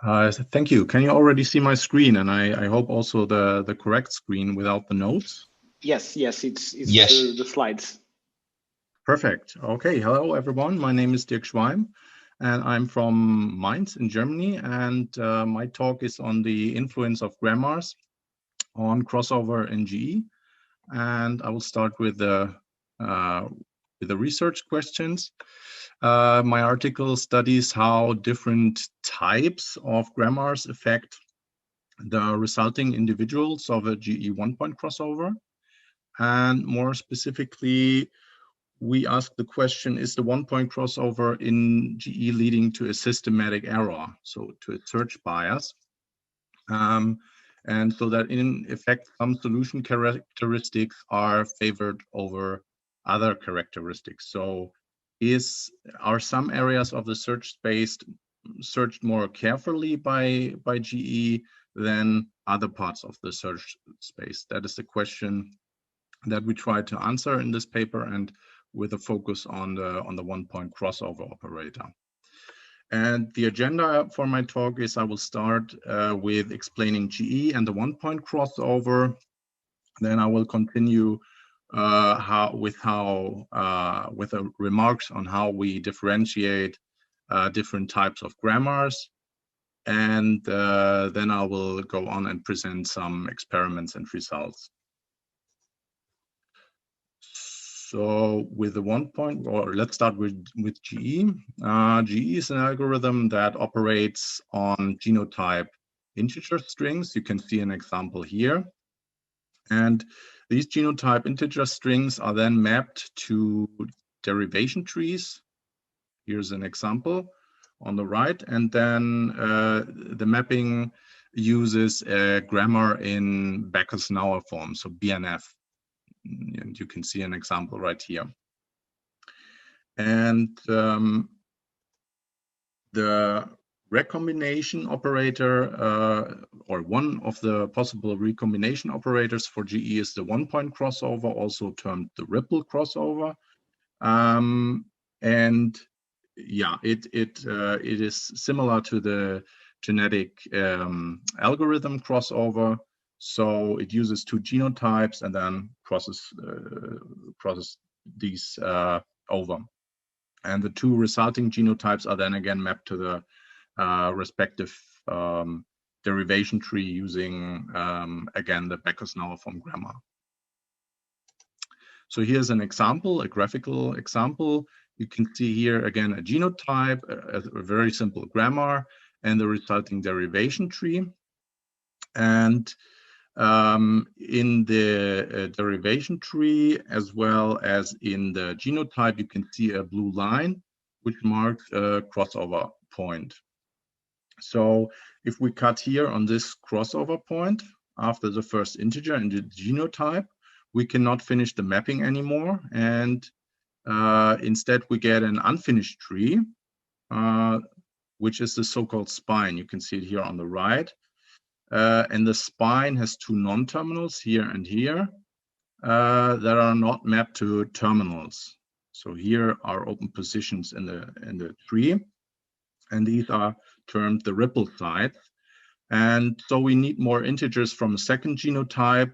Thank you. Can you already see my screen? And I hope also the correct screen without the notes. Yes, it's Yes. the slides. Perfect. Okay. Hello, everyone. My name is Dirk Schweim, and I'm from Mainz in Germany. And my talk is on the influence of grammars on crossover in GE. And I will start with the research questions. My article studies how different types of grammars affect the resulting individuals of a GE one-point crossover. And more specifically, we ask the question, is the one-point crossover in GE leading to a systematic error, so to a search bias? And so that in effect, some solution characteristics are favored over other characteristics. So are some areas of the search space searched more carefully by GE than other parts of the search space? That is the question that we try to answer in this paper, and with a focus on the one-point crossover operator. And the agenda for my talk is I will start with explaining GE and the one-point crossover. Then I will continue with remarks on how we differentiate different types of grammars. And then I will go on and present some experiments and results. So with the one-point, or let's start with GE. GE is an algorithm that operates on genotype integer strings. You can see an example here. And these genotype integer strings are then mapped to derivation trees. Here's an example on the right. And then the mapping uses a grammar in Backus-Naur form, so BNF. And you can see an example right here. And the recombination operator, or one of the possible recombination operators for GE, is the one-point crossover, also termed the ripple crossover. And yeah, it is similar to the genetic algorithm crossover. So it uses two genotypes and then process these over. And the two resulting genotypes are then again mapped to the respective derivation tree using, again, the Backus-Naur form grammar. So here's an example, a graphical example. You can see here again a genotype, a very simple grammar, and the resulting derivation tree. And in the derivation tree, as well as in the genotype, you can see a blue line, which marks a crossover point. So if we cut here on this crossover point after the first integer in the genotype, we cannot finish the mapping anymore. And instead, we get an unfinished tree, which is the so-called spine. You can see it here on the right. And the spine has two non-terminals here and here that are not mapped to terminals. So here are open positions in the tree, and these are termed the ripple sites. And so we need more integers from a second genotype,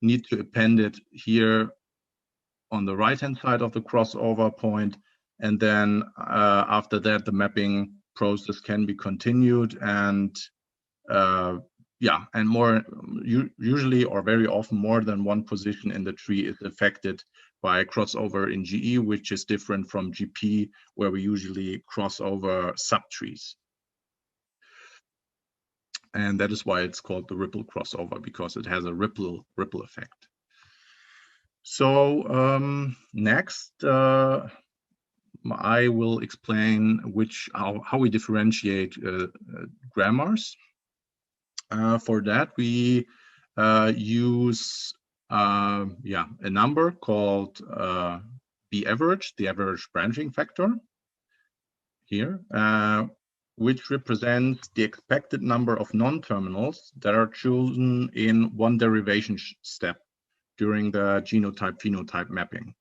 need to append it here on the right-hand side of the crossover point. And then after that, the mapping process can be continued, and yeah, and more usually or very often more than one position in the tree is affected by crossover in GE, which is different from GP, where we usually cross over subtrees. And that is why it's called the ripple crossover, because it has a ripple effect. So next, I will explain how we differentiate grammars. For that, we use a number called B average, the average branching factor here, which represents the expected number of non-terminals that are chosen in one derivation step during the genotype-phenotype mapping.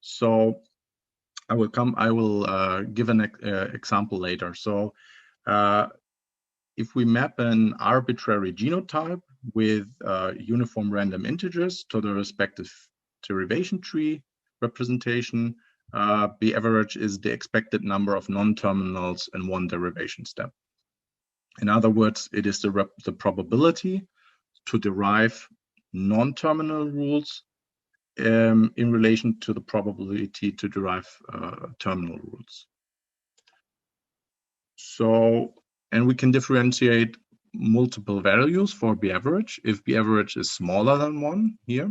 So I will give an example later. So if we map an arbitrary genotype with uniform random integers to the respective derivation tree representation, B average is the expected number of non-terminals in one derivation step. In other words, it is the probability to derive non-terminal rules in relation to the probability to derive terminal rules. So, and we can differentiate multiple values for B average. If B average is smaller than 1 here,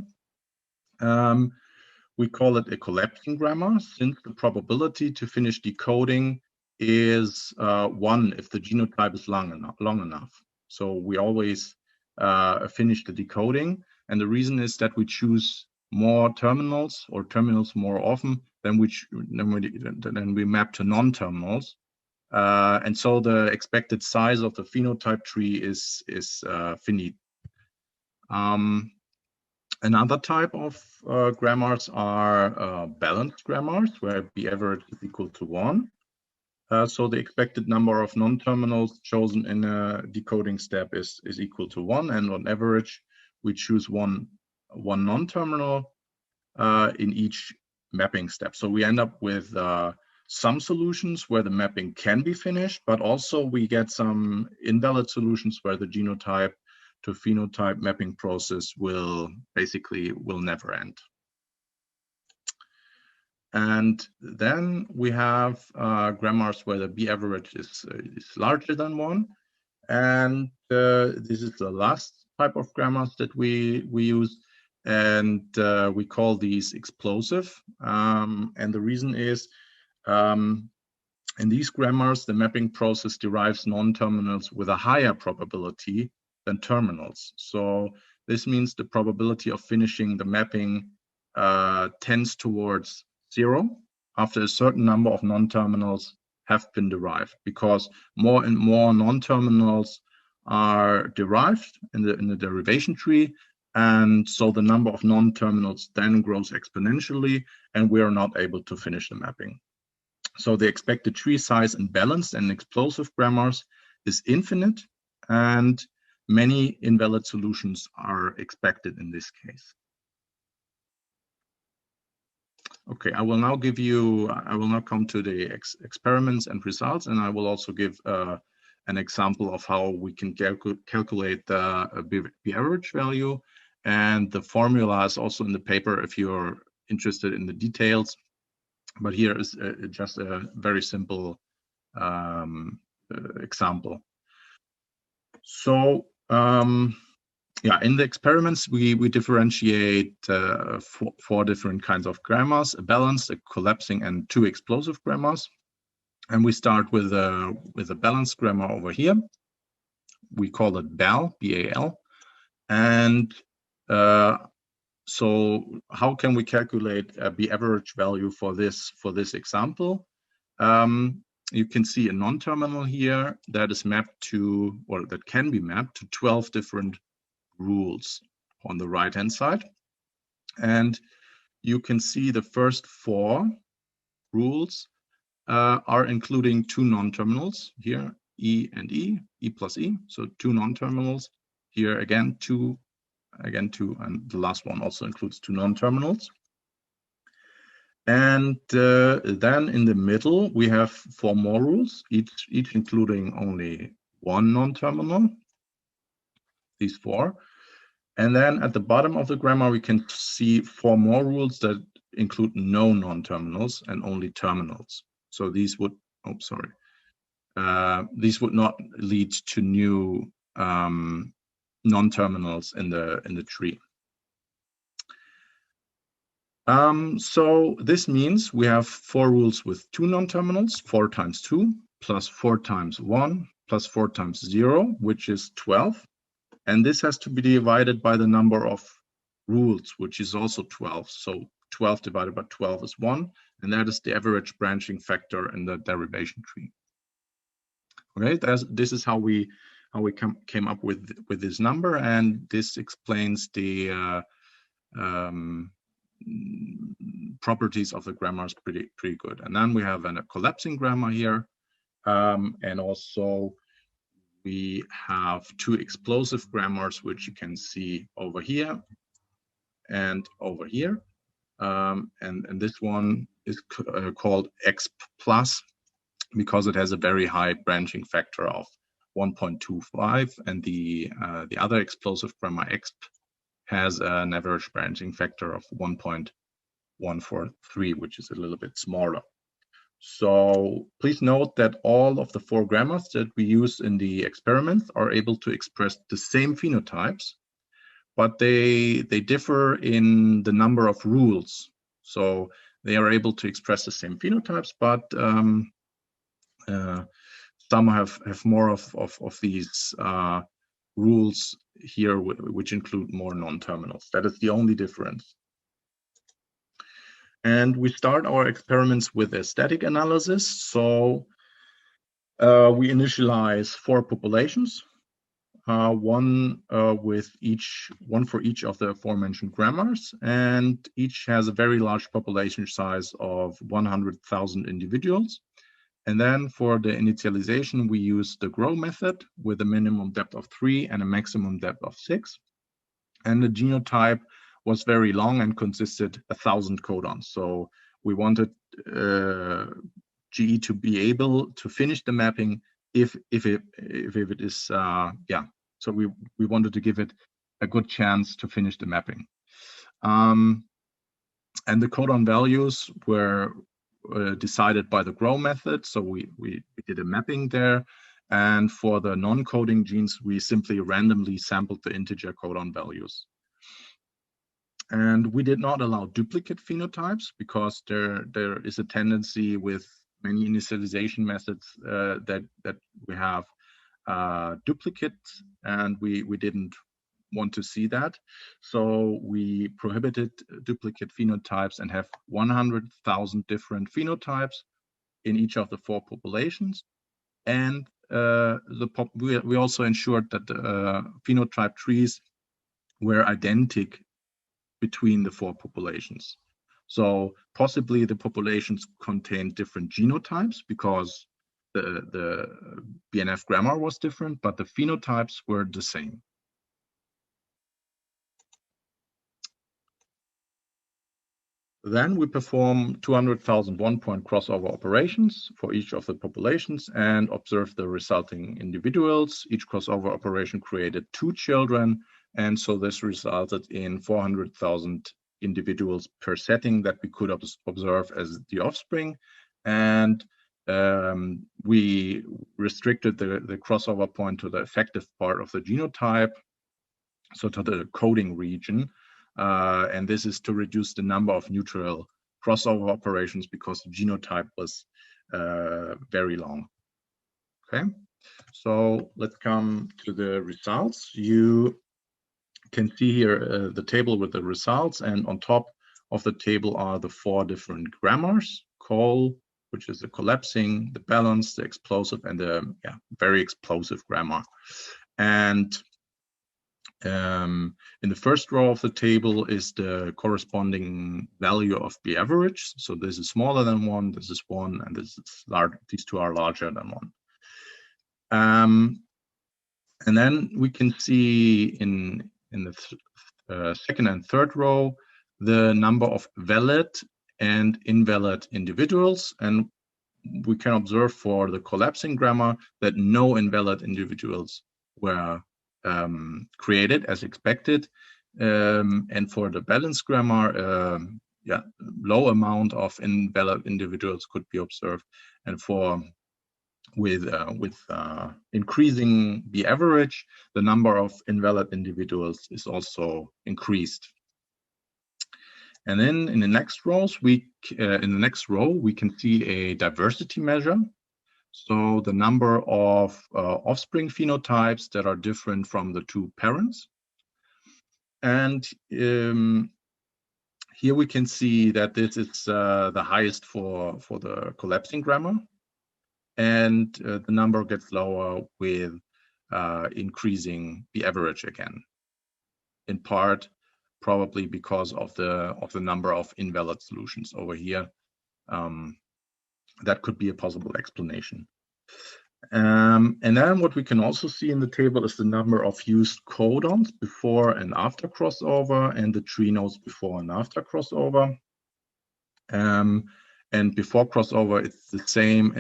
we call it a collapsing grammar, since the probability to finish decoding is 1 if the genotype is long enough. So we always finish the decoding, and the reason is that we choose more terminals or terminals more often than we map to non-terminals. And so the expected size of the phenotype tree is finite. Another type of grammars are balanced grammars, where B average is equal to 1. So the expected number of non-terminals chosen in a decoding step is equal to 1, and on average, we choose one non-terminal in each mapping step. So we end up with some solutions where the mapping can be finished, but also we get some invalid solutions where the genotype to phenotype mapping process will never end. And then we have grammars where the B average is larger than 1. And this is the last type of grammars that we use. And we call these explosive. And the reason is, in these grammars, the mapping process derives non-terminals with a higher probability than terminals. So this means the probability of finishing the mapping tends towards 0 after a certain number of non-terminals have been derived, because more and more non-terminals are derived in the derivation tree, and so the number of non-terminals then grows exponentially, and we are not able to finish the mapping. So the expected tree size in balanced and explosive grammars is infinite, and many invalid solutions are expected in this case. Okay, I will now come to the experiments and results, and I will also give an example of how we can calculate the B average value. And the formula is also in the paper if you're interested in the details. But here is just a very simple example. So, yeah, in the experiments, we differentiate 4 different kinds of grammars: a balanced, a collapsing, and 2 explosive grammars. And we start with a balanced grammar over here. We call it BAL, B-A-L. And so how can we calculate a B average value for this example? You can see a non-terminal here that is mapped to, or that can be mapped to 12 different rules on the right-hand side. And you can see the first 4 rules are including 2 non-terminals here, E and E, E plus E, so 2 non-terminals. Here again, 2, and the last one also includes 2 non-terminals. And then in the middle, we have 4 more rules, each including only 1 non-terminal, these 4. And then at the bottom of the grammar, we can see 4 more rules that include no non-terminals and only terminals. So these would, these would not lead to new non-terminals in the tree. So this means we have 4 rules with 2 non-terminals, 4 times 2, plus 4 times 1, plus 4 times 0, which is 12. And this has to be divided by the number of rules, which is also 12. So 12 divided by 12 is 1, and that is the average branching factor in the derivation tree. Okay, this is how we came up with this number, and this explains the properties of the grammars pretty good. And then we have a collapsing grammar here, and also we have two explosive grammars, which you can see over here and over here. And this one is called exp plus because it has a very high branching factor of 1.25, and the other explosive grammar exp has an average branching factor of 1.143, which is a little bit smaller. So please note that all of the four grammars that we use in the experiments are able to express the same phenotypes, but they differ in the number of rules. So they are able to express the same phenotypes, but some have more of these rules here, which include more non-terminals. That is the only difference. And we start our experiments with a static analysis. So we initialize four populations, one for each of the aforementioned grammars, and each has a very large population size of 100,000 individuals. And then for the initialization, we use the grow method with a minimum depth of 3 and a maximum depth of 6. And the genotype was very long and consisted 1,000 codons. So we wanted GE to be able to finish the mapping if it is So we wanted to give it a good chance to finish the mapping. And the codon values were decided by the grow method. So we did a mapping there. And for the non-coding genes, we simply randomly sampled the integer codon values. And we did not allow duplicate phenotypes because there is a tendency with many initialization methods that we have duplicates, and we didn't want to see that. So we prohibited duplicate phenotypes and have 100,000 different phenotypes in each of the four populations. And we also ensured that the phenotype trees were identical between the four populations. So possibly the populations contained different genotypes because the BNF grammar was different, but the phenotypes were the same. Then we perform 200,000 one-point crossover operations for each of the populations and observe the resulting individuals. Each crossover operation created 2 children, and so this resulted in 400,000 individuals per setting that we could observe as the offspring. And we restricted the crossover point to the effective part of the genotype, so to the coding region. And this is to reduce the number of neutral crossover operations because the genotype was very long. Okay, so let's come to the results. You can see here the table with the results, and on top of the table are the 4 different grammars: col, which is the collapsing, the balance, the explosive, and the very explosive grammar. And in the first row of the table is the corresponding value of the average. So this is smaller than 1, this is 1, and this is large. These two are larger than 1. And then we can see in the second and third row the number of valid and invalid individuals, and we can observe for the collapsing grammar that no invalid individuals were created as expected, and for the balanced grammar, low amount of invalid individuals could be observed, and with increasing the average, the number of invalid individuals is also increased. And then in the next rows, we can see a diversity measure. So the number of offspring phenotypes that are different from the 2 parents. And here we can see that this is the highest for the collapsing grammar. And the number gets lower with increasing the average again, in part probably because of the number of invalid solutions over here. That could be a possible explanation. And then what we can also see in the table is the number of used codons before and after crossover, and the tree nodes before and after crossover. And before crossover, it's the same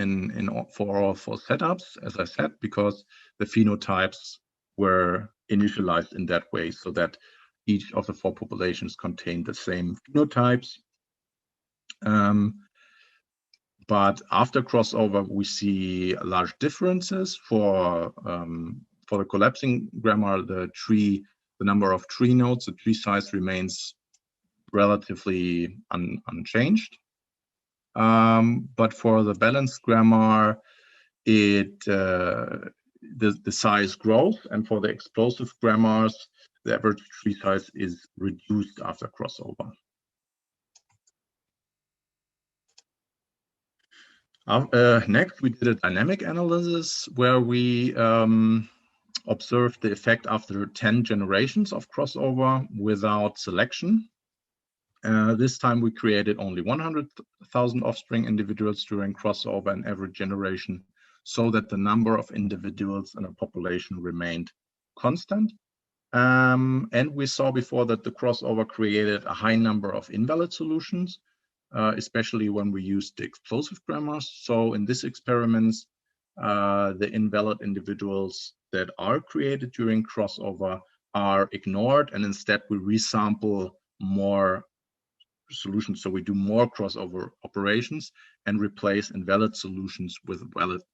for all four setups, as I said, because the phenotypes were initialized in that way, so that each of the four populations contained the same phenotypes. But after crossover, we see large differences for the collapsing grammar. The number of tree nodes, the tree size remains relatively unchanged. But for the balanced grammar, the size grows, and for the explosive grammars, the average tree size is reduced after crossover. Next, we did a dynamic analysis where we observed the effect after 10 generations of crossover without selection. This time we created only 100,000 offspring individuals during crossover in every generation, so that the number of individuals in a population remained constant. And we saw before that the crossover created a high number of invalid solutions, especially when we used the explosive grammars. So in this experiment, the invalid individuals that are created during crossover are ignored, and instead we resample more solutions. So we do more crossover operations and replace invalid solutions with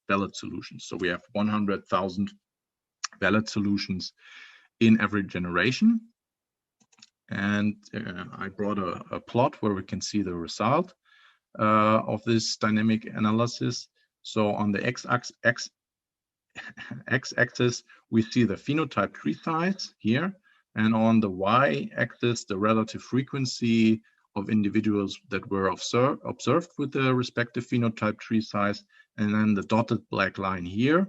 valid solutions. So we have 100,000 valid solutions in every generation. And I brought a plot where we can see the result of this dynamic analysis. So on the x-axis, we see the phenotype tree size here, and on the y-axis, the relative frequency of individuals that were observed with the respective phenotype tree size, and then the dotted black line here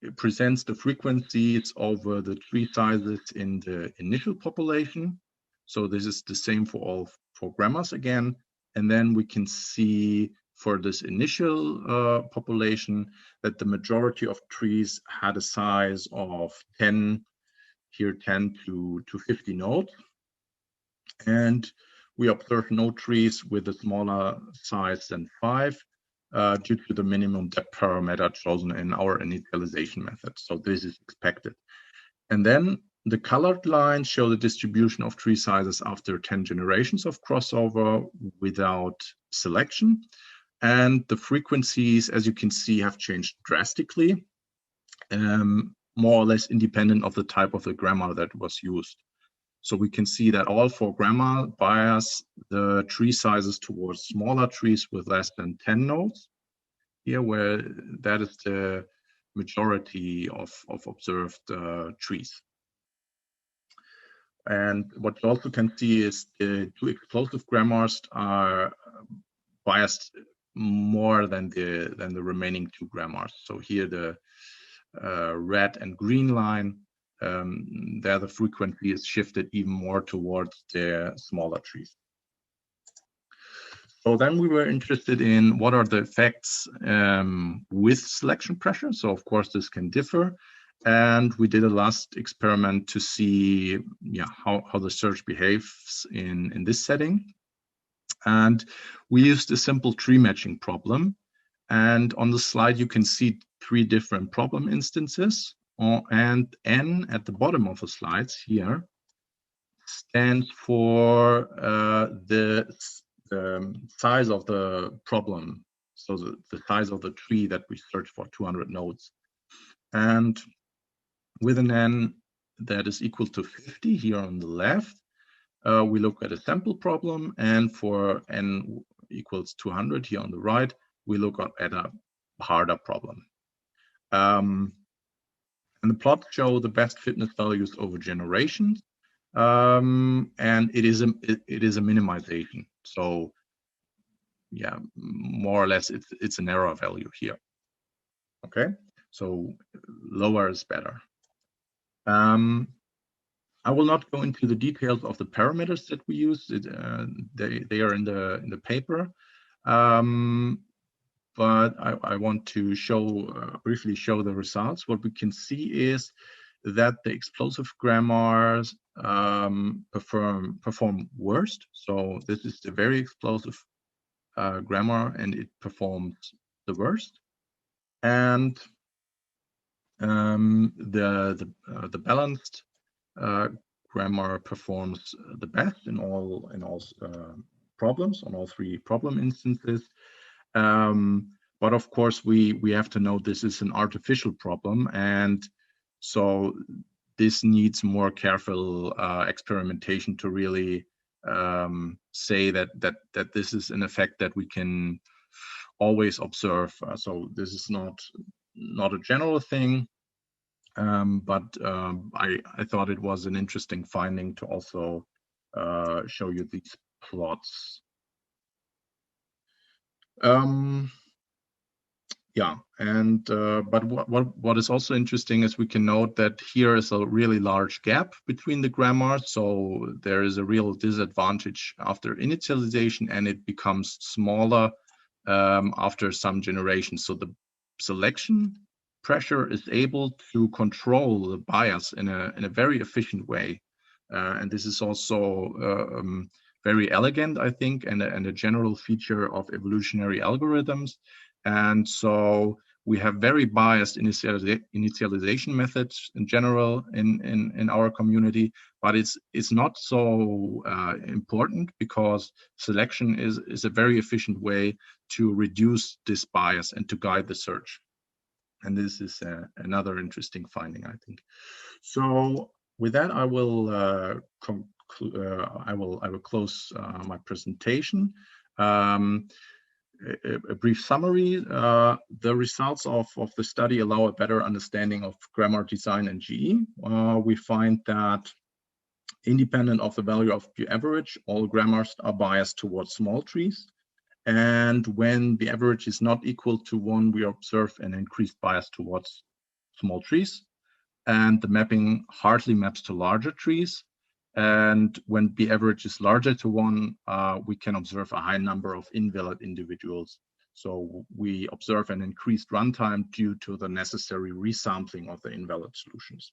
it presents the frequencies over the tree sizes in the initial population. So this is the same for all four grammars again, and then we can see for this initial population that the majority of trees had a size of 10 to 50 nodes. And we observed no trees with a smaller size than 5 due to the minimum depth parameter chosen in our initialization method. So this is expected. And then the colored lines show the distribution of tree sizes after 10 generations of crossover without selection. And the frequencies, as you can see, have changed drastically, more or less independent of the type of the grammar that was used. So we can see that all four grammar bias the tree sizes towards smaller trees with less than 10 nodes here, where that is the majority of observed trees. And what you also can see is the two explosive grammars are biased more than the remaining two grammars. So here the red and green line, there the frequency is shifted even more towards the smaller trees. So then we were interested in what are the effects with selection pressure. So of course this can differ. And we did a last experiment to see how the search behaves in this setting. And we used a simple tree matching problem. And on the slide, you can see 3 different problem instances. And N at the bottom of the slides here stands for the size of the problem. So the size of the tree that we search for, 200 nodes. And with an N that is equal to 50 here on the left, we look at a sample problem, and for N equals 200 here on the right, we look at a harder problem. And the plots show the best fitness values over generations, and it is a minimization. So yeah, more or less it's an error value here. Okay, so lower is better. I will not go into the details of the parameters that we use. They are in the paper. but I want to show briefly show the results. What we can see is that the explosive grammars perform worst. So this is the very explosive grammar, and it performs the worst. And the balanced grammar performs the best in all problems, on all three problem instances. But of course, we have to know this is an artificial problem, and so this needs more careful experimentation to really say that this is an effect that we can always observe. So this is not a general thing, but I thought it was an interesting finding to also show you these plots. Yeah, and but what is also interesting is we can note that here is a really large gap between the grammars, so there is a real disadvantage after initialization, and it becomes smaller after some generations. So the selection pressure is able to control the bias in a very efficient way, and this is also very elegant, I think, and a general feature of evolutionary algorithms. And so we have very biased initialization methods in general in our community, but it's not so important, because selection is a very efficient way to reduce this bias and to guide the search. And this is another interesting finding, I think. So with that, I will close my presentation. A brief summary. The results of the study allow a better understanding of grammar design and GE. We find that independent of the value of the average, all grammars are biased towards small trees. And when the average is not equal to 1, we observe an increased bias towards small trees. And the mapping hardly maps to larger trees. And when the average is larger to 1, we can observe a high number of invalid individuals. So we observe an increased runtime due to the necessary resampling of the invalid solutions.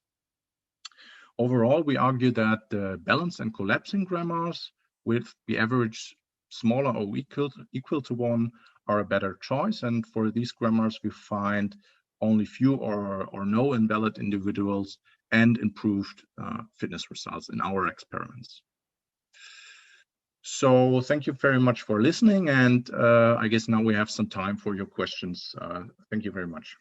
Overall, we argue that the balanced and collapsing grammars with the average smaller or equal to 1 are a better choice. And for these grammars, we find only few or no invalid individuals and improved fitness results in our experiments. So thank you very much for listening, and I guess now we have some time for your questions. Thank you very much.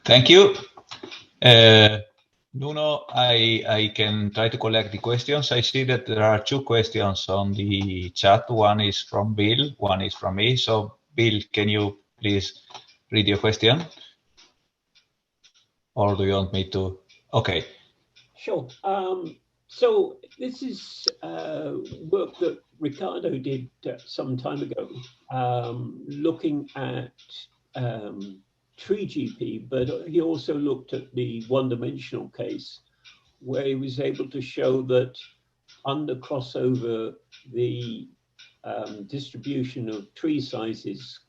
Thank you. Nuno, I can try to collect the questions. I see that there are 2 questions on the chat. One is from Bill, one is from me. So Bill, can you please read your question? Or do you want me to? Okay. Sure. So this is work that Ricardo did some time ago, looking at tree GP, but he also looked at the one-dimensional case, where he was able to show that under crossover, the distribution of tree sizes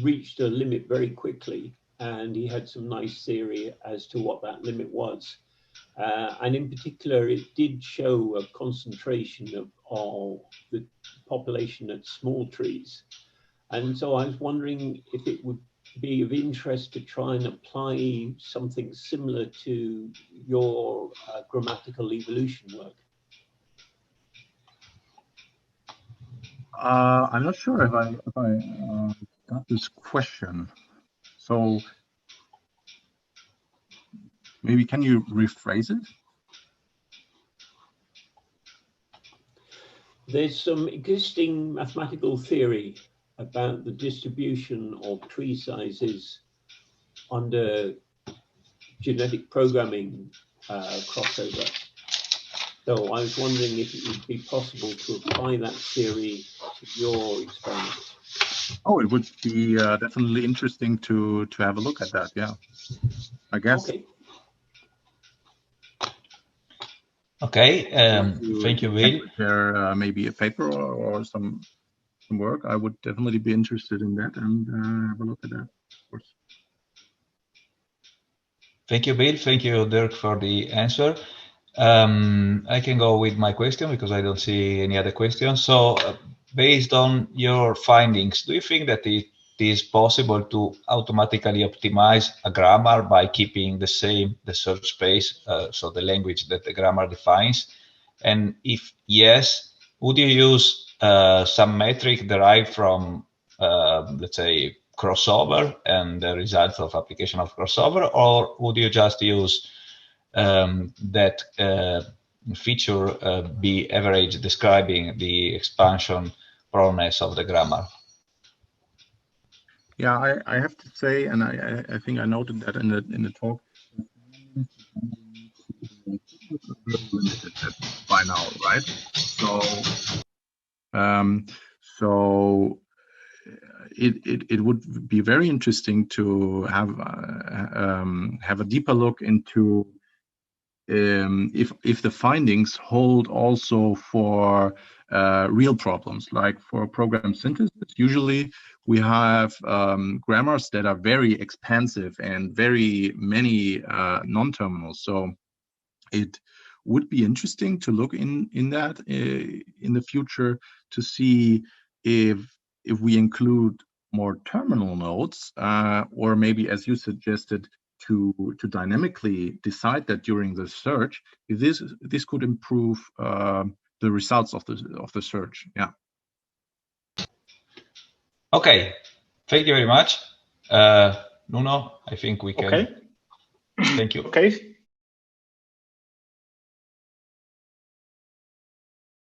reached a limit very quickly, and he had some nice theory as to what that limit was. And in particular, it did show a concentration of the population at small trees. And so I was wondering if it would be of interest to try and apply something similar to your grammatical evolution work. I'm not sure if I got this question. So maybe can you rephrase it? There's some existing mathematical theory about the distribution of tree sizes under genetic programming crossover. So I was wondering if it would be possible to apply that theory to your experiment. Oh, it would be definitely interesting to have a look at that. Yeah, I guess. Okay. Okay, thank you, Bill. Prepare maybe a paper or some work. I would definitely be interested in that and have a look at that, of course. Thank you, Bill. Thank you, Dirk, for the answer. I can go with my question because I don't see any other questions. So based on your findings, do you think that it is possible to automatically optimize a grammar by keeping the search space, so the language that the grammar defines? And if yes, would you use some metric derived from, let's say, crossover and the results of application of crossover, or would you just use that feature be average describing the expansion proneness of the grammar? Yeah, I have to say, and I think I noted that in the talk, very limited by now, right? So it would be very interesting to have a deeper look into if the findings hold also for real problems, like for program synthesis. Usually we have grammars that are very expansive and very many non-terminals. So it would be interesting to look in that in the future to see if we include more terminal nodes, or maybe, as you suggested, to dynamically decide that during the search, if this could improve the results of the search. Yeah. Okay, thank you very much, Nuno. I think we can. Okay. Thank you. Okay.